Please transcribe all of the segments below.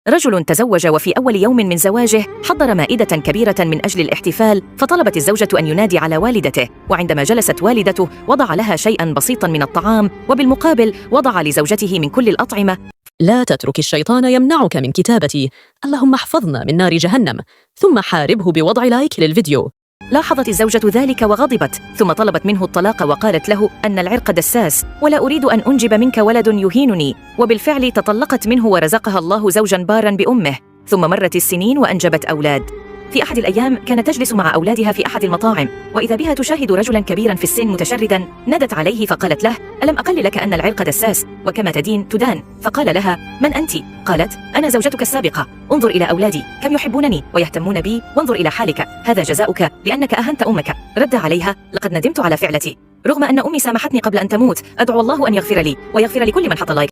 رجل تزوج وفي أول يوم من زواجه حضر مائدة كبيرة من أجل الاحتفال، فطلبت الزوجة أن ينادي على والدته، وعندما جلست والدته وضع لها شيئاً بسيطاً من الطعام، وبالمقابل وضع لزوجته من كل الأطعمة. لا تترك الشيطان يمنعك من كتابتي، اللهم احفظنا من نار جهنم، ثم حاربه بوضع لايك للفيديو. لاحظت الزوجة ذلك وغضبت، ثم طلبت منه الطلاق وقالت له أن العرق دساس ولا أريد أن أنجب منك ولد يهينني، وبالفعل تطلقت منه ورزقها الله زوجاً باراً بأمه. ثم مرت السنين وأنجبت أولاد. في أحد الأيام كانت تجلس مع أولادها في أحد المطاعم، وإذا بها تشاهد رجلاً كبيراً في السن متشرداً. نادت عليه فقالت له: ألم أقل لك أن العرق دساس وكما تدين تدان؟ فقال لها: من أنت؟ قالت: أنا زوجتك السابقة، انظر إلى أولادي كم يحبونني ويهتمون بي، وانظر إلى حالك، هذا جزاؤك لأنك أهنت أمك. رد عليها: لقد ندمت على فعلتي، رغم أن أمي سامحتني قبل أن تموت، أدعو الله أن يغفر لي ويغفر لكل من حط لايك.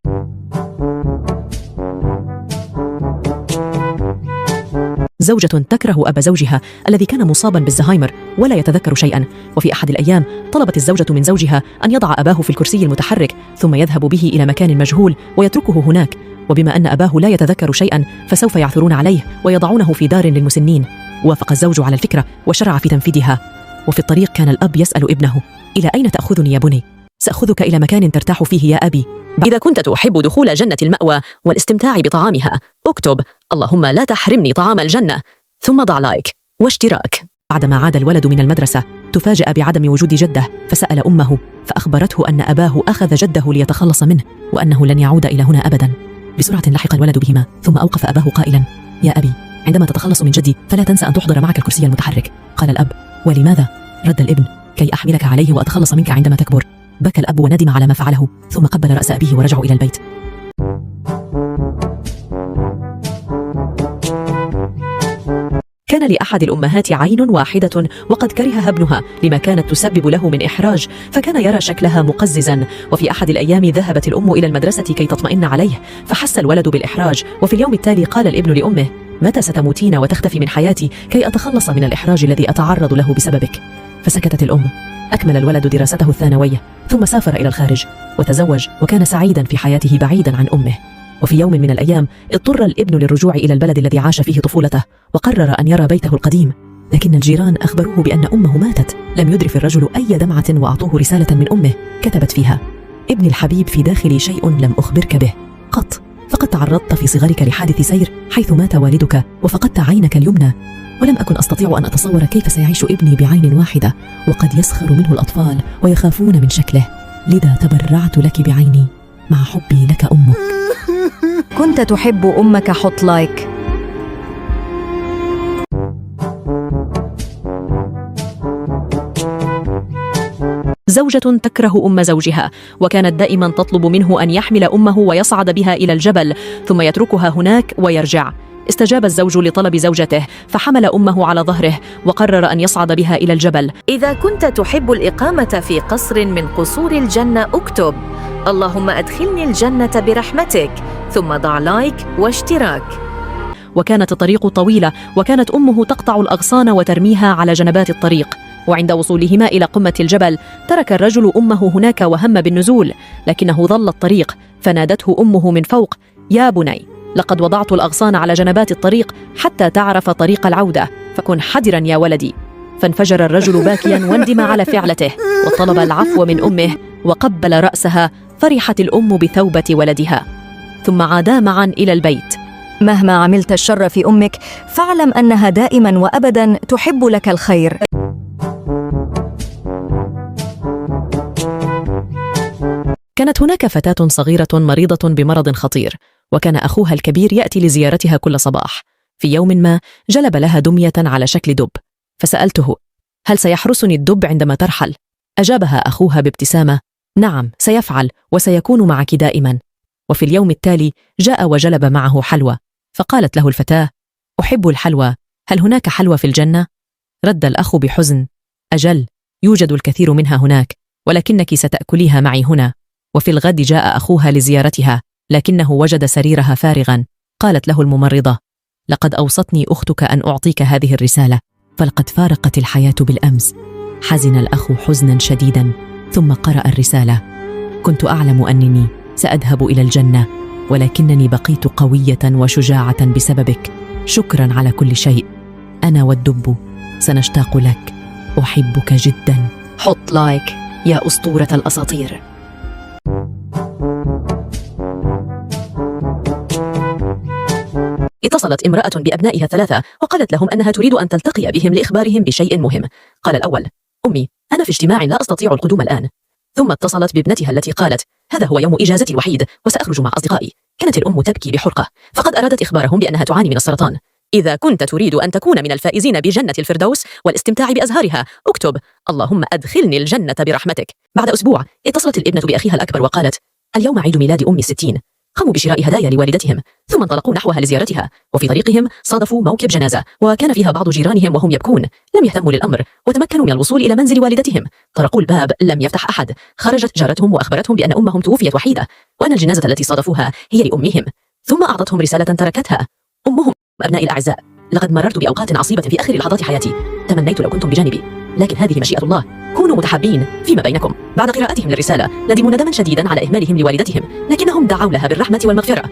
زوجة تكره أبا زوجها الذي كان مصابا بالزهايمر ولا يتذكر شيئا، وفي أحد الأيام طلبت الزوجة من زوجها أن يضع أباه في الكرسي المتحرك ثم يذهب به إلى مكان مجهول ويتركه هناك، وبما أن أباه لا يتذكر شيئا فسوف يعثرون عليه ويضعونه في دار للمسنين. وافق الزوج على الفكرة وشرع في تنفيذها. وفي الطريق كان الأب يسأل ابنه: إلى أين تأخذني يا بني؟ سأخذك إلى مكان ترتاح فيه يا أبي. إذا كنت تحب دخول جنة المأوى والاستمتاع بطعامها، اكتب: اللهم لا تحرمني طعام الجنة، ثم ضع لايك واشتراك. بعدما عاد الولد من المدرسة تفاجأ بعدم وجود جده، فسأل أمه فأخبرته أن أباه أخذ جده ليتخلص منه وأنه لن يعود إلى هنا أبدا. بسرعة لحق الولد بهما، ثم أوقف أباه قائلا: يا أبي، عندما تتخلص من جدي فلا تنسى أن تحضر معك الكرسي المتحرك. قال الأب: ولماذا؟ رد الابن: كي أحملك عليه وأتخلص منك عندما تكبر. بكى الأب وندم على ما فعله، ثم قبل رأس أبيه ورجعوا إلى البيت. كان لأحد الأمهات عين واحدة وقد كرهها ابنها لما كانت تسبب له من إحراج، فكان يرى شكلها مقززا. وفي أحد الأيام ذهبت الأم إلى المدرسة كي تطمئن عليه، فحس الولد بالإحراج. وفي اليوم التالي قال الابن لأمه: متى ستموتين وتختفي من حياتي كي أتخلص من الإحراج الذي أتعرض له بسببك؟ فسكتت الأم. أكمل الولد دراسته الثانوية، ثم سافر إلى الخارج وتزوج، وكان سعيدا في حياته بعيدا عن أمه. وفي يوم من الأيام اضطر الابن للرجوع إلى البلد الذي عاش فيه طفولته، وقرر أن يرى بيته القديم، لكن الجيران أخبروه بأن أمه ماتت. لم يدرف الرجل أي دمعة وأعطوه رسالة من أمه كتبت فيها: ابني الحبيب، في داخلي شيء لم أخبرك به قط، فقد تعرضت في صغرك لحادث سير حيث مات والدك وفقدت عينك اليمنى، ولم أكن أستطيع أن أتصور كيف سيعيش ابني بعين واحدة، وقد يسخر منه الأطفال ويخافون من شكله، لذا تبرعت لك بعيني مع حبي لك أمك. كنت تحب أمك؟ حط لايك. زوجة تكره أم زوجها، وكانت دائما تطلب منه أن يحمل أمه ويصعد بها إلى الجبل ثم يتركها هناك ويرجع. استجاب الزوج لطلب زوجته فحمل أمه على ظهره وقرر أن يصعد بها إلى الجبل. إذا كنت تحب الإقامة في قصر من قصور الجنة اكتب: اللهم أدخلني الجنة برحمتك، ثم ضع لايك واشتراك. وكانت الطريق طويلة، وكانت أمه تقطع الأغصان وترميها على جنبات الطريق. وعند وصولهما إلى قمة الجبل ترك الرجل أمه هناك وهم بالنزول، لكنه ظل الطريق، فنادته أمه من فوق: يا بني، لقد وضعت الأغصان على جنبات الطريق حتى تعرف طريق العودة، فكن حذرا يا ولدي. فانفجر الرجل باكيا واندم على فعلته، وطلب العفو من أمه وقبل رأسها. فرحت الأم بثوبة ولدها، ثم عادا معا إلى البيت. مهما عملت الشر في أمك فاعلم أنها دائما وأبدا تحب لك الخير. كانت هناك فتاة صغيرة مريضة بمرض خطير، وكان أخوها الكبير يأتي لزيارتها كل صباح. في يوم ما جلب لها دمية على شكل دب، فسألته: هل سيحرسني الدب عندما ترحل؟ أجابها أخوها بابتسامة: نعم، سيفعل وسيكون معك دائما. وفي اليوم التالي جاء وجلب معه حلوى، فقالت له الفتاة: أحب الحلوى، هل هناك حلوى في الجنة؟ رد الأخ بحزن: أجل، يوجد الكثير منها هناك، ولكنك ستأكليها معي هنا. وفي الغد جاء أخوها لزيارتها، لكنه وجد سريرها فارغا. قالت له الممرضة: لقد أوصتني أختك أن أعطيك هذه الرسالة، فلقد فارقت الحياة بالأمس. حزن الأخ حزنا شديدا، ثم قرأ الرسالة: كنت أعلم أنني سأذهب إلى الجنة، ولكنني بقيت قوية وشجاعة بسببك. شكرا على كل شيء. أنا والدب سنشتاق لك. أحبك جدا. حط لايك يا أسطورة الأساطير. اتصلت امرأة بأبنائها 3 وقالت لهم أنها تريد أن تلتقي بهم لإخبارهم بشيء مهم. قال الأول: أمي، أنا في اجتماع لا أستطيع القدوم الآن. ثم اتصلت بابنتها التي قالت: هذا هو يوم إجازتي الوحيد وسأخرج مع أصدقائي. كانت الأم تبكي بحرقة، فقد أرادت إخبارهم بأنها تعاني من السرطان. إذا كنت تريد أن تكون من الفائزين بجنة الفردوس والاستمتاع بأزهارها، اكتب: اللهم أدخلني الجنة برحمتك. بعد أسبوع اتصلت الابنة بأخيها الأكبر وقالت: اليوم عيد ميلاد أمي 60. قاموا بشراء هدايا لوالدتهم، ثم انطلقوا نحوها لزيارتها، وفي طريقهم صادفوا موكب جنازة وكان فيها بعض جيرانهم وهم يبكون. لم يهتموا للأمر وتمكنوا من الوصول إلى منزل والدتهم. طرقوا الباب، لم يفتح أحد. خرجت جارتهم وأخبرتهم بأن أمهم توفيت وحيدة وأن الجنازة التي صادفوها هي لأمهم. ثم أعطتهم رسالة تركتها: أمهم أبنائي الأعزاء، لقد مررت بأوقات عصيبة في آخر لحظات حياتي، تمنيت لو كنتم بجانبي، لكن هذه مشيئة الله، كونوا متحابين فيما بينكم. بعد قراءتهم للرسالة ندموا ندما شديدا على إهمالهم لوالدتهم، لكنهم دعوا لها بالرحمة والمغفرة.